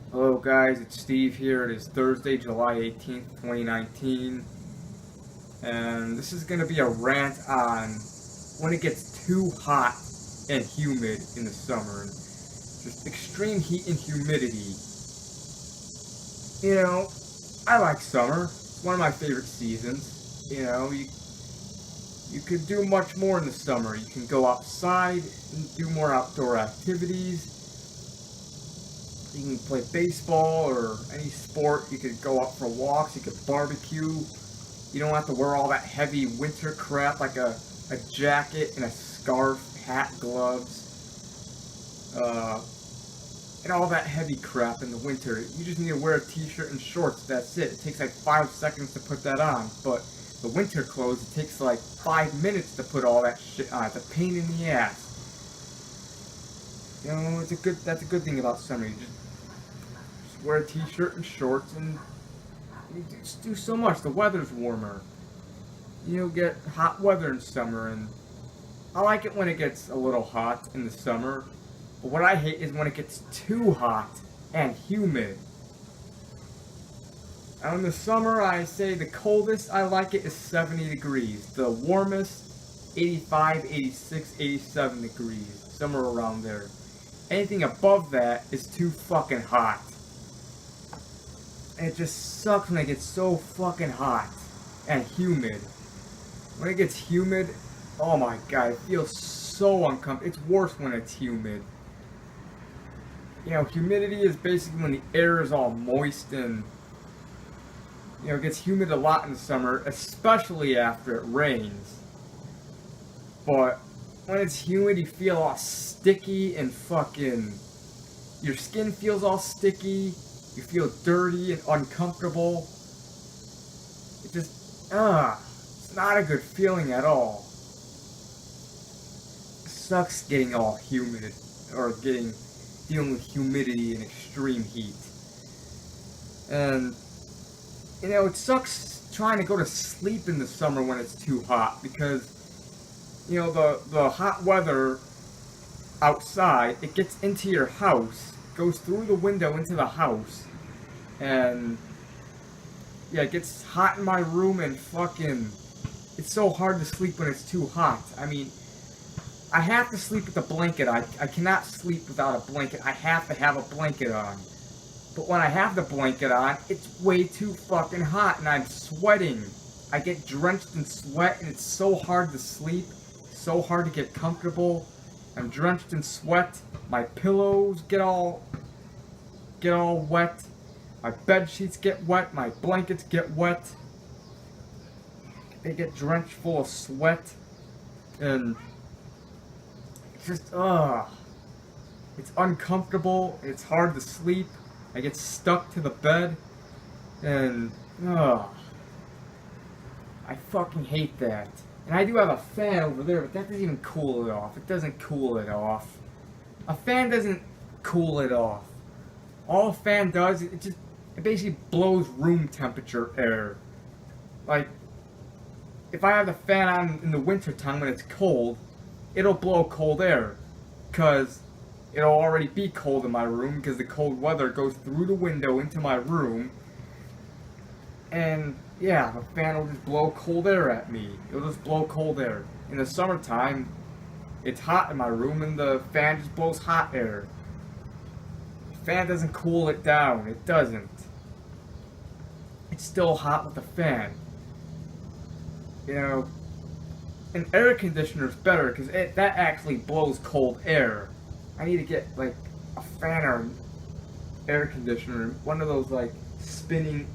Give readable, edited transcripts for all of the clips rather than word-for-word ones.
Hello guys, it's Steve here. It is Thursday, July 18th, 2019. And this is going to be a rant on when it gets too hot and humid in the summer. And just extreme heat and humidity. You know, I like summer. It's one of my favorite seasons. You could do much more in the summer. You can go outside and do more outdoor activities. You can play baseball or any sport. You could go out for walks. You could barbecue. You don't have to wear all that heavy winter crap like a jacket and a scarf, hat, gloves, and all that heavy crap in the winter. You just need to wear a t-shirt and shorts. That's it. It takes like 5 seconds to put that on. But the winter clothes, it takes like 5 minutes to put all that shit on. It's a pain in the ass. That's a good thing about summer. You just wear a t-shirt and shorts and you just do so much. The weather's warmer. You get hot weather in summer, and I like it when it gets a little hot in the summer. But what I hate is when it gets too hot and humid. Now in the summer, I say the coldest I like it is 70 degrees. The warmest, 85, 86, 87 degrees. Somewhere around there. Anything above that is too fucking hot. And it just sucks when it gets so fucking hot and humid. When it gets humid, oh my god, it feels so uncomfortable. It's worse when it's humid. Humidity is basically when the air is all moist and, it gets humid a lot in the summer, especially after it rains. But when it's humid, you feel all sticky and fucking, your skin feels all sticky. You feel dirty and uncomfortable. It just, it's not a good feeling at all. It sucks getting all humid, or dealing with humidity and extreme heat. And, it sucks trying to go to sleep in the summer when it's too hot, because, the hot weather outside, it gets into your house, goes through the window into the house, and yeah, it gets hot in my room, and fucking, it's so hard to sleep when it's too hot. I mean, I have to sleep with a blanket. I cannot sleep without a blanket. I have to have a blanket on. But when I have the blanket on, it's way too fucking hot, and I'm sweating. I get drenched in sweat, and it's so hard to sleep, so hard to get comfortable. I'm drenched in sweat. My pillows get all wet. My bed sheets get wet. My blankets get wet. They get drenched full of sweat, and it's just it's uncomfortable. It's hard to sleep. I get stuck to the bed, and I fucking hate that. And I do have a fan over there, but that doesn't even cool it off. It doesn't cool it off. A fan doesn't cool it off. All a fan does, it basically blows room temperature air. Like, if I have the fan on in the winter time when it's cold, it'll blow cold air. Because it'll already be cold in my room, because the cold weather goes through the window into my room. And yeah, the fan will just blow cold air at me. It'll just blow cold air. In the summertime, it's hot in my room and the fan just blows hot air. The fan doesn't cool it down. It doesn't. It's still hot with the fan. An air conditioner is better because that actually blows cold air. I need to get like a fan or an air conditioner, one of those like spinning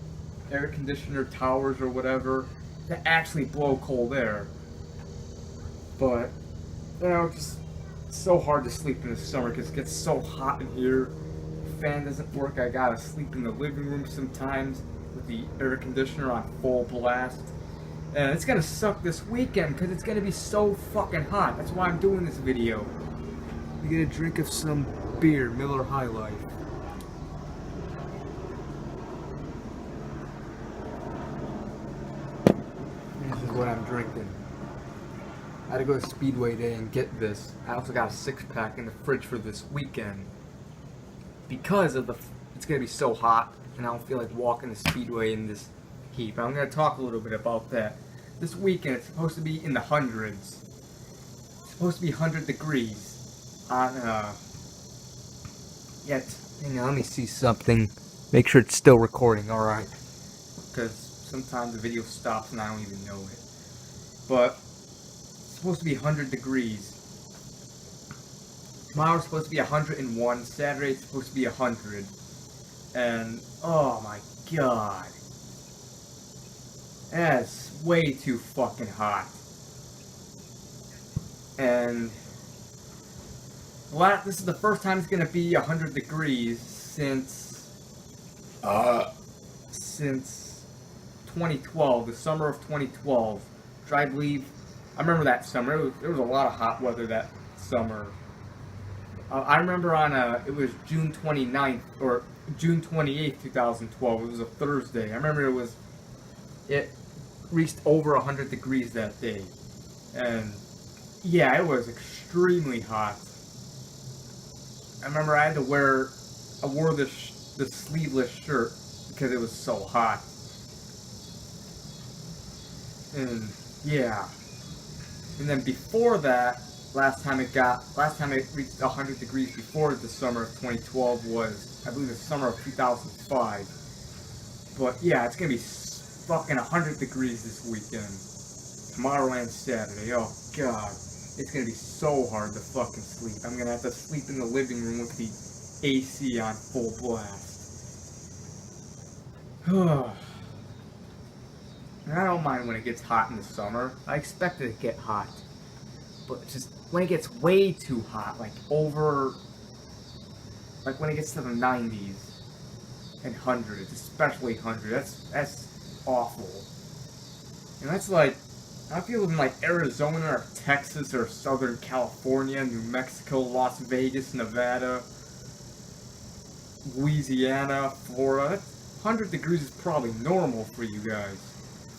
air conditioner towers or whatever that actually blow cold air. But just it's so hard to sleep in the summer because it gets so hot in here. The fan doesn't work. I gotta sleep in the living room sometimes with the air conditioner on full blast. And it's gonna suck this weekend because it's gonna be so fucking hot. That's why I'm doing this video. You get a drink of some beer, Miller High Life. This is what I'm drinking. I had to go to Speedway Day and get this. I also got a 6-pack in the fridge for this weekend. Because of it's it's gonna be so hot, and I don't feel like walking the speedway in this heat. But I'm gonna talk a little bit about that. This weekend it's supposed to be in the hundreds. It's supposed to be 100 degrees on yet. Hang on, let me see something. Make sure it's still recording. All right, because sometimes the video stops and I don't even know it. But it's supposed to be 100 degrees. Tomorrow's supposed to be 101. Saturday's supposed to be 100. And oh my god, that's way too fucking hot. And this is the first time it's gonna be 100 degrees since 2012, the summer of 2012, which I believe, I remember that summer. There was a lot of hot weather that summer. I remember it was June 29th or June 28th, 2012. It was a Thursday. I remember it reached over 100 degrees that day. And yeah, it was extremely hot. I remember I wore this sleeveless shirt because it was so hot. And yeah. And then before that, last time it reached 100 degrees before the summer of 2012 was, I believe, the summer of 2005. But yeah, it's gonna be fucking 100 degrees this weekend. Tomorrow and Saturday. Oh god. It's gonna be so hard to fucking sleep. I'm gonna have to sleep in the living room with the AC on full blast. And I don't mind when it gets hot in the summer. I expect it to get hot. But just when it gets way too hot, like when it gets to the 90s and hundreds, especially 100, that's awful. And that's like, I feel in like Arizona or Texas or Southern California, New Mexico, Las Vegas, Nevada, Louisiana, Florida. 100 degrees is probably normal for you guys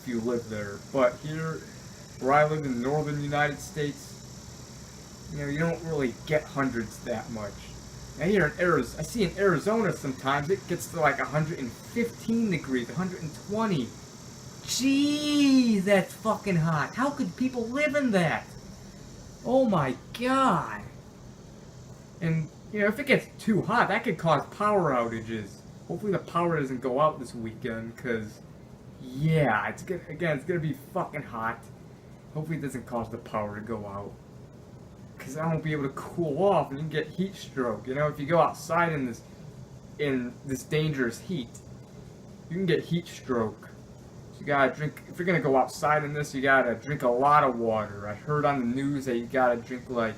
if you live there. But here, where I live in the northern United States, you don't really get hundreds that much. Now here in Arizona, I see in Arizona sometimes it gets to like 115 degrees, 120. Jeez, that's fucking hot. How could people live in that? Oh my god. And, if it gets too hot, that could cause power outages. Hopefully the power doesn't go out this weekend, because, yeah, it's gonna be fucking hot. Hopefully it doesn't cause the power to go out. Because I won't be able to cool off and you can get heat stroke. If you go outside in this dangerous heat, you can get heat stroke. So you gotta drink, if you're gonna go outside in this, you gotta drink a lot of water. I heard on the news that you gotta drink like,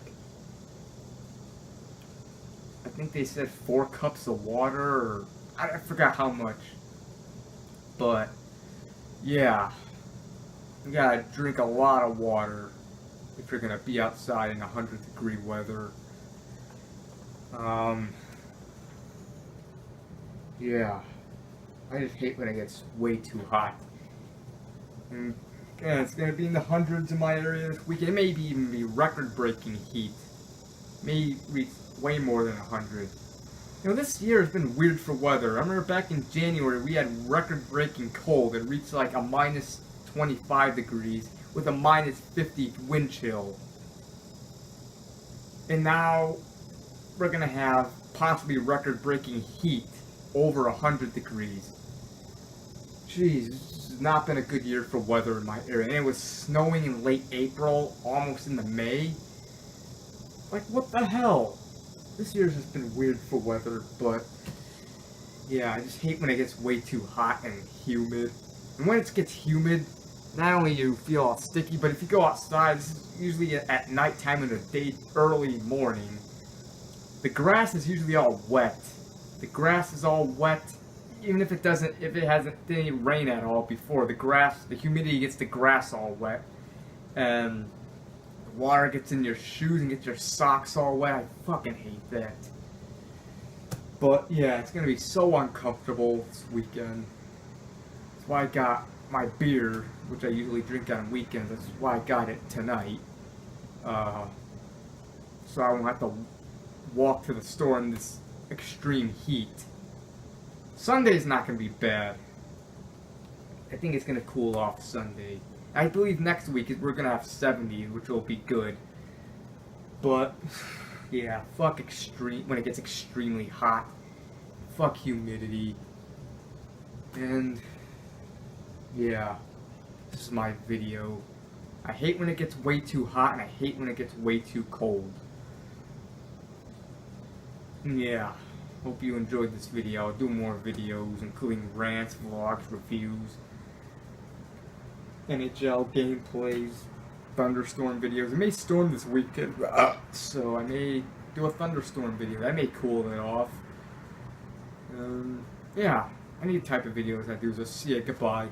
I think they said 4 cups of water, or I forgot how much. But, yeah, you gotta drink a lot of water if you're gonna be outside in 100-degree weather. Yeah, I just hate when it gets way too hot. And yeah, it's gonna be in the hundreds in my area this weekend. It may even be record-breaking heat. May reach way more than 100. This year has been weird for weather. I remember back in January we had record-breaking cold. It reached like a minus 25 degrees with a minus 50 wind chill. And now we're gonna have possibly record-breaking heat over 100 degrees. Jeez, this has not been a good year for weather in my area. And it was snowing in late April, almost into May. Like, what the hell? This year's just been weird for weather, but yeah, I just hate when it gets way too hot and humid. And when it gets humid, not only you feel all sticky, but if you go outside, this is usually at nighttime in the day, early morning, the grass is usually all wet. The grass is all wet, even if it hasn't did any rain at all before. The humidity gets the grass all wet, and water gets in your shoes and gets your socks all wet. I fucking hate that. But yeah, it's gonna be so uncomfortable this weekend. That's why I got my beer, which I usually drink on weekends. That's why I got it tonight. So I won't have to walk to the store in this extreme heat. Sunday's not going to be bad. I think it's going to cool off Sunday. I believe next week we're going to have 70, which will be good. But, yeah, fuck extreme, when it gets extremely hot. Fuck humidity. And, yeah, this is my video. I hate when it gets way too hot, and I hate when it gets way too cold. Yeah, hope you enjoyed this video. I'll do more videos, including rants, vlogs, reviews, NHL gameplays, thunderstorm videos. It may storm this weekend, so I may do a thunderstorm video. That may cool it off. Yeah, any type of videos I do. So, yeah, goodbye.